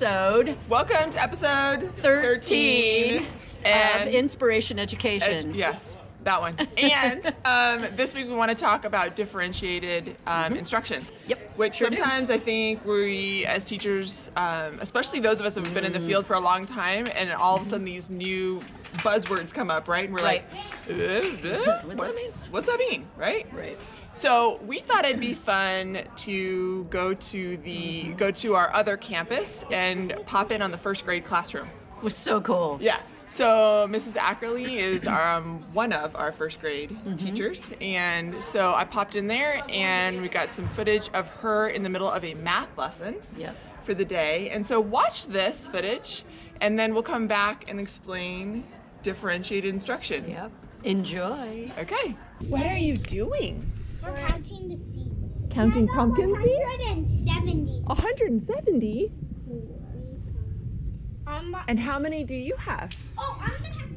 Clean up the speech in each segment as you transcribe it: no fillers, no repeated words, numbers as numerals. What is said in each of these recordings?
episode. Welcome to episode 13 and of Inspiration Education. yes, that one. And this week we want to talk about differentiated instruction. Yep, Which sure sometimes I think we as teachers, especially those of us who have been in the field for a long time, and all of a sudden these new buzzwords come up, right? And we're Right. like, what's that mean, right? Right. So we thought it'd be fun to go to our other campus and pop in on the first grade classroom. It was so cool. Yeah. So Mrs. Ackerley is one of our first grade teachers, and so I popped in there and we got some footage of her in the middle of a math lesson Yep. for the day. And so watch this footage, and then we'll come back and explain differentiated instruction. Yep. Enjoy. Okay. What are you doing? We're counting the seeds. Counting pumpkin seeds? 170. 170? I'm And how many do you have? Oh, I'm gonna have.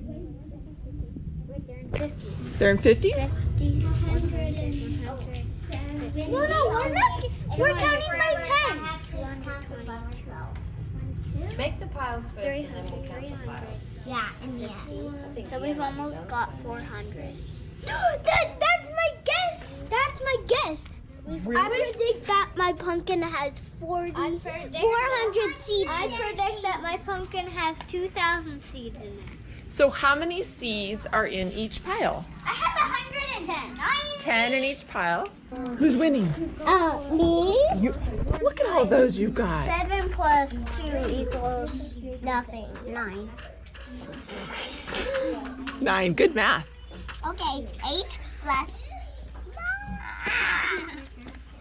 Wait, they're in 50. They're in 50? 50, 100, and 170. No, we're not. We're counting by tens. Make the piles first. 300, 300. Yeah, in the end. So we've almost got 400. That's my guess. That's my guess. Really? I predict that my pumpkin has 400 seeds. I predict that my pumpkin has 2,000 seeds in there. So how many seeds are in each pile? I have 110. 10 in each pile. Who's winning? Me? Look at all those you got. 7 plus 2 equals nothing. 9. 9. Good math. Okay, 8 plus.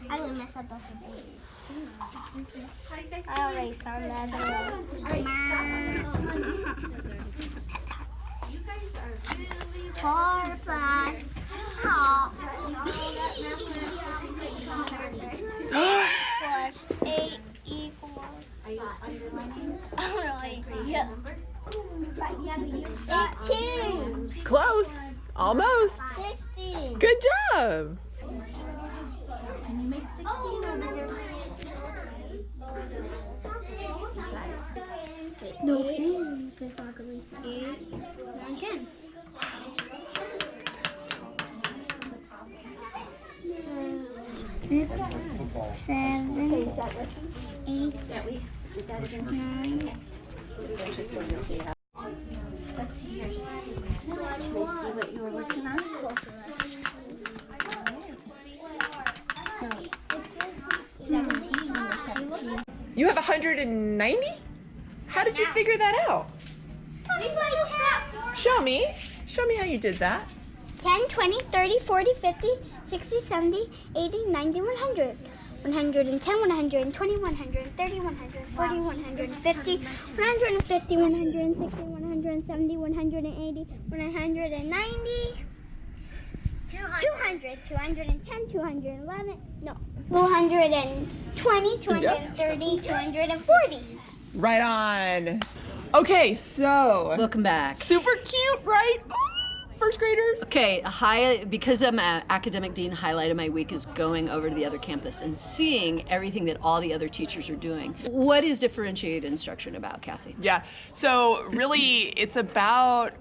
I'm gonna mess up both of these. I already found that one. 4 plus. Oh. 8 plus 8 equals. Are you underlining? Yeah. 18. Close. Almost. 16. Good job. Can you make 16 No hands with ugly 8, 9, 10. 6, 7, 8, 9. Let's see yours. Can we see what you were working on? So, 17 or 17. You have 190? How did you figure that out? Show me. Show me how you did that. 10, 20, 30, 40, 50, 60, 70, 80, 90, 100. 110, 120, 130, 140, 150, 150, 160, 170, 180, 190, 200, 210, 211, no, 220, 230, 240. Right on. Okay, so Welcome back. super cute, right? First graders. Okay, because I'm an academic dean, highlight of my week is going over to the other campus and seeing everything that all the other teachers are doing. What is differentiated instruction about, Cassie? Yeah, so really it's about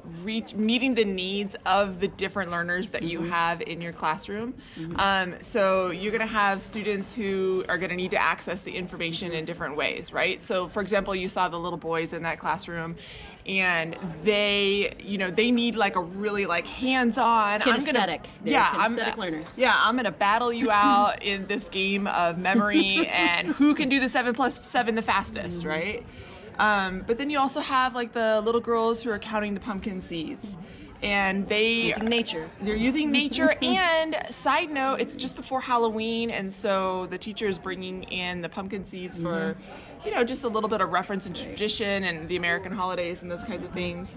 meeting the needs of the different learners that you have in your classroom. So you're gonna have students who are gonna need to access the information in different ways, right? So for example, you saw the little boys in that classroom, and they need like a really like hands-on Kinesthetic. They're kinesthetic learners. Yeah, I'm gonna battle you out in this game of memory and who can do the 7 plus 7 the fastest, right? But then you also have like the little girls who are counting the pumpkin seeds, and Using nature. they're using nature. And side note, it's just before Halloween, and so the teacher is bringing in the pumpkin seeds for just a little bit of reference and tradition and the American holidays and those kinds of things.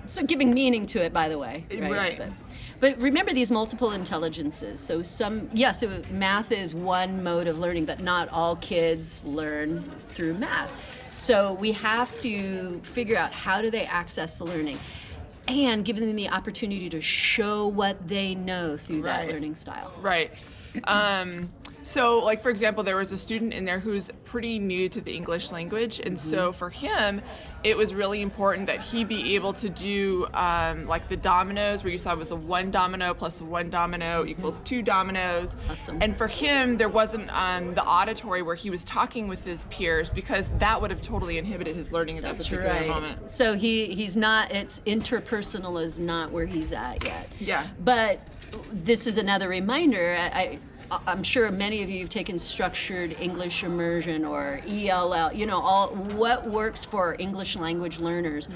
So giving meaning to it, by the way. Right. But remember these multiple intelligences. So so math is one mode of learning, but not all kids learn through math. So we have to figure out how do they access the learning and give them the opportunity to show what they know through that learning style. Right. So, like, for example, there was a student in there who's pretty new to the English language. And so for him, it was really important that he be able to do like the dominoes, where you saw it was a 1 domino plus 1 domino equals 2 dominoes. Awesome. And for him, there wasn't the auditory where he was talking with his peers, because that would have totally inhibited his learning at that particular moment. So he's not, it's interpersonal is not where he's at yet. Yeah. But this is another reminder. I'm sure many of you have taken structured English immersion or ELL, you know, all what works for English language learners.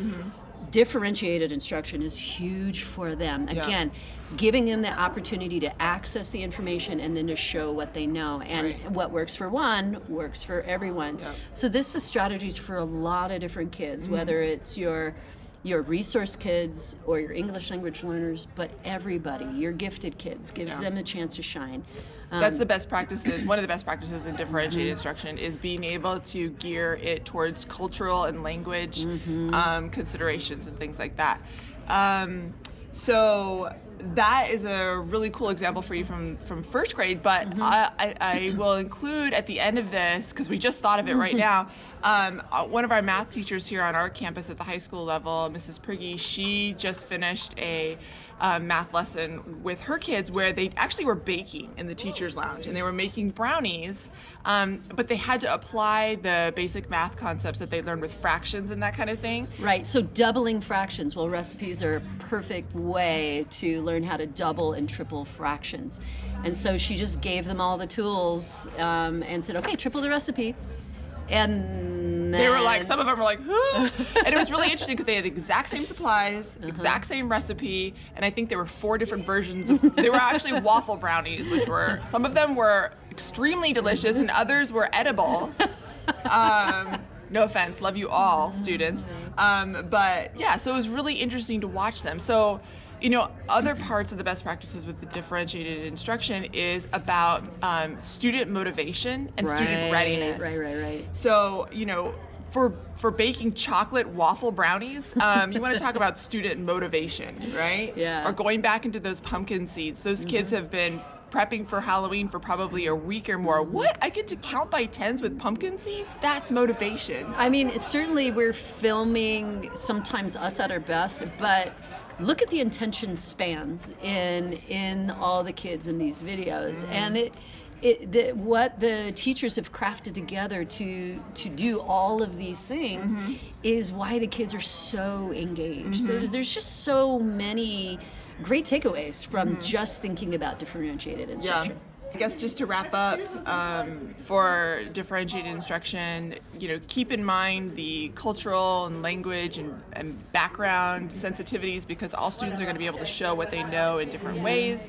Differentiated instruction is huge for them. Again, giving them the opportunity to access the information and then to show what they know. And what works for one works for everyone. So this is strategies for a lot of different kids, whether it's your resource kids or your English language learners, but everybody, your gifted kids, gives them a chance to shine. That's the best practices. One of the best practices in differentiated instruction is being able to gear it towards cultural and language considerations and things like that. So that is a really cool example for you from first grade, but I will include at the end of this, because we just thought of it right now, one of our math teachers here on our campus at the high school level, Mrs. Priggy, she just finished a math lesson with her kids where they actually were baking in the teacher's lounge, and they were making brownies, but they had to apply the basic math concepts that they learned with fractions and that kind of thing. Right, so doubling fractions. Well, recipes are a perfect way to learn how to double and triple fractions. And so she just gave them all the tools and said, okay, triple the recipe. And then... They were like, some of them were like, huh? And it was really interesting because they had the exact same supplies, exact same recipe, and I think there were 4 different versions of, they were actually waffle brownies, which were, some of them were extremely delicious and others were edible. No offense, love you all, students. But yeah, so it was really interesting to watch them. So, you know, other parts of the best practices with the differentiated instruction is about student motivation and student readiness. Right. So, you know, for baking chocolate waffle brownies, you want to talk about student motivation, right? Yeah. Or going back into those pumpkin seeds. Those kids have been prepping for Halloween for probably a week or more. What? I get to count by tens with pumpkin seeds? That's motivation. I mean, certainly we're filming sometimes us at our best, but look at the attention spans in all the kids in these videos, and what the teachers have crafted together to do all of these things is why the kids are so engaged. So there's just so many great takeaways from just thinking about differentiated instruction. I guess just to wrap up, for differentiated instruction, you know, keep in mind the cultural and language and background sensitivities, because all students are going to be able to show what they know in different ways.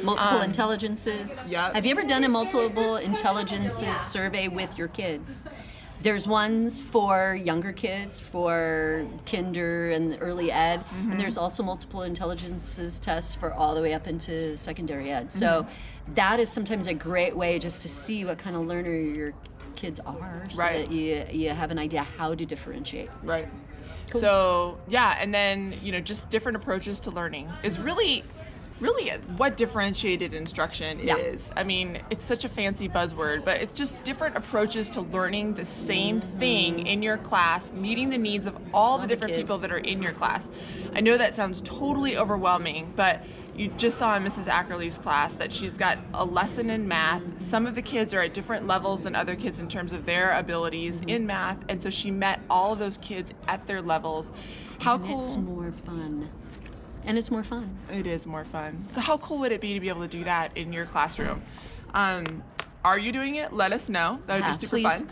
Multiple intelligences. Yep. Have you ever done a multiple intelligences survey with your kids? There's ones for younger kids, for kinder and early ed, and there's also multiple intelligences tests for all the way up into secondary ed. So that is sometimes a great way just to see what kind of learner your kids are, so that you have an idea how to differentiate. Right. Cool. So yeah, and then, you know, just different approaches to learning is really what differentiated instruction is. I mean, it's such a fancy buzzword, but it's just different approaches to learning the same thing in your class, meeting the needs of all the different people that are in your class. I know that sounds totally overwhelming, but you just saw in Mrs. Ackerley's class that she's got a lesson in math. Some of the kids are at different levels than other kids in terms of their abilities in math, and so she met all of those kids at their levels. How cool. It's more fun. And it's more fun. It is more fun. So how cool would it be to be able to do that in your classroom? Are you doing it? Let us know. That would be super fun.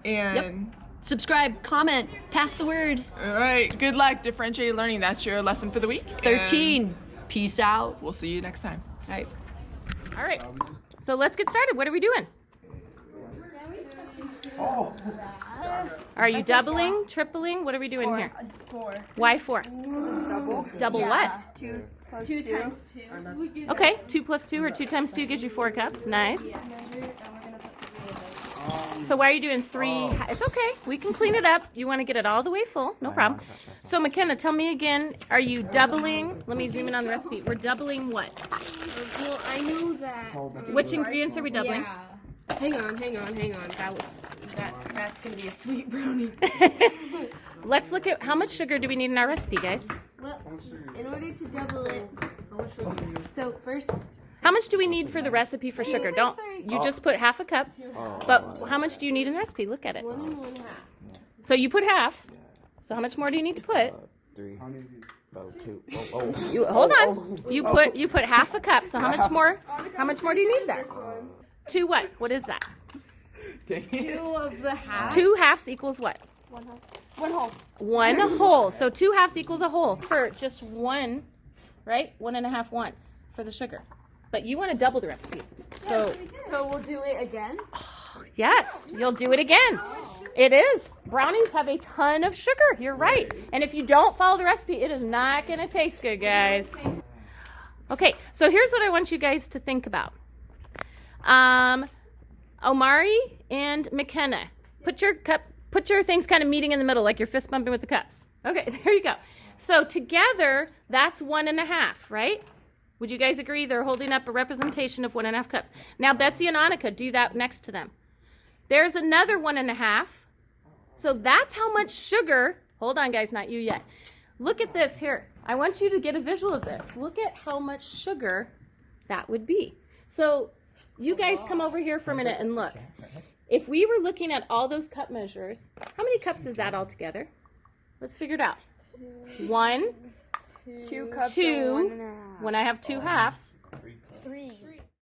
And subscribe, comment, pass the word. All right. Good luck. Differentiated learning. That's your lesson for the week. 13. And peace out. We'll see you next time. All right. All right. So let's get started. What are we doing? Are you doubling, tripling? What are we doing here? 4. Why 4? Double. Double what? 2 plus 2 times 2. Okay, 2 plus 2 or 2 times 2 gives you 4 cups. Nice. So why are you doing 3? It's okay. We can clean it up. You want to get it all the way full. No problem. So McKenna, tell me again, are you doubling? Let me zoom in on the recipe. We're doubling what? Well, I know that. Which ingredients are we doubling? Yeah. Hang on. That's gonna be a sweet brownie. Let's look at how much sugar do we need in our recipe, guys? Well, in order to double it, so first. How much do we need for the recipe for sugar? Don't you just put half a cup? But how much do you need in the recipe? Look at it. 1 and 1/2. So you put half. So how much more do you need to put? 3. 2. You hold on. You put half a cup. So how much more? How much more do you need there? 2 what? What is that? 2 of the half. 2 halves equals what? 1 whole. 1 whole. So 2 halves equals a whole for just 1, right? 1 1/2 once for the sugar. But you want to double the recipe. So we'll do it again. yes, you'll do it again. It is. Brownies have a ton of sugar. You're right. And if you don't follow the recipe, it is not going to taste good, guys. Okay, so here's what I want you guys to think about. Omari and McKenna, put your things kind of meeting in the middle, like you're fist bumping with the cups. Okay, there you go. So together, that's 1 1/2, right? Would you guys agree they're holding up a representation of 1 1/2 cups? Now, Betsy and Annika, do that next to them. There's another 1 1/2. So that's how much sugar. Hold on, guys, not you yet. Look at this here. I want you to get a visual of this. Look at how much sugar that would be. So you guys come over here for a minute and look. If we were looking at all those cup measures, how many cups is that all together? Let's figure it out. 1, 2 cups. 2. When I have 2 halves. 3.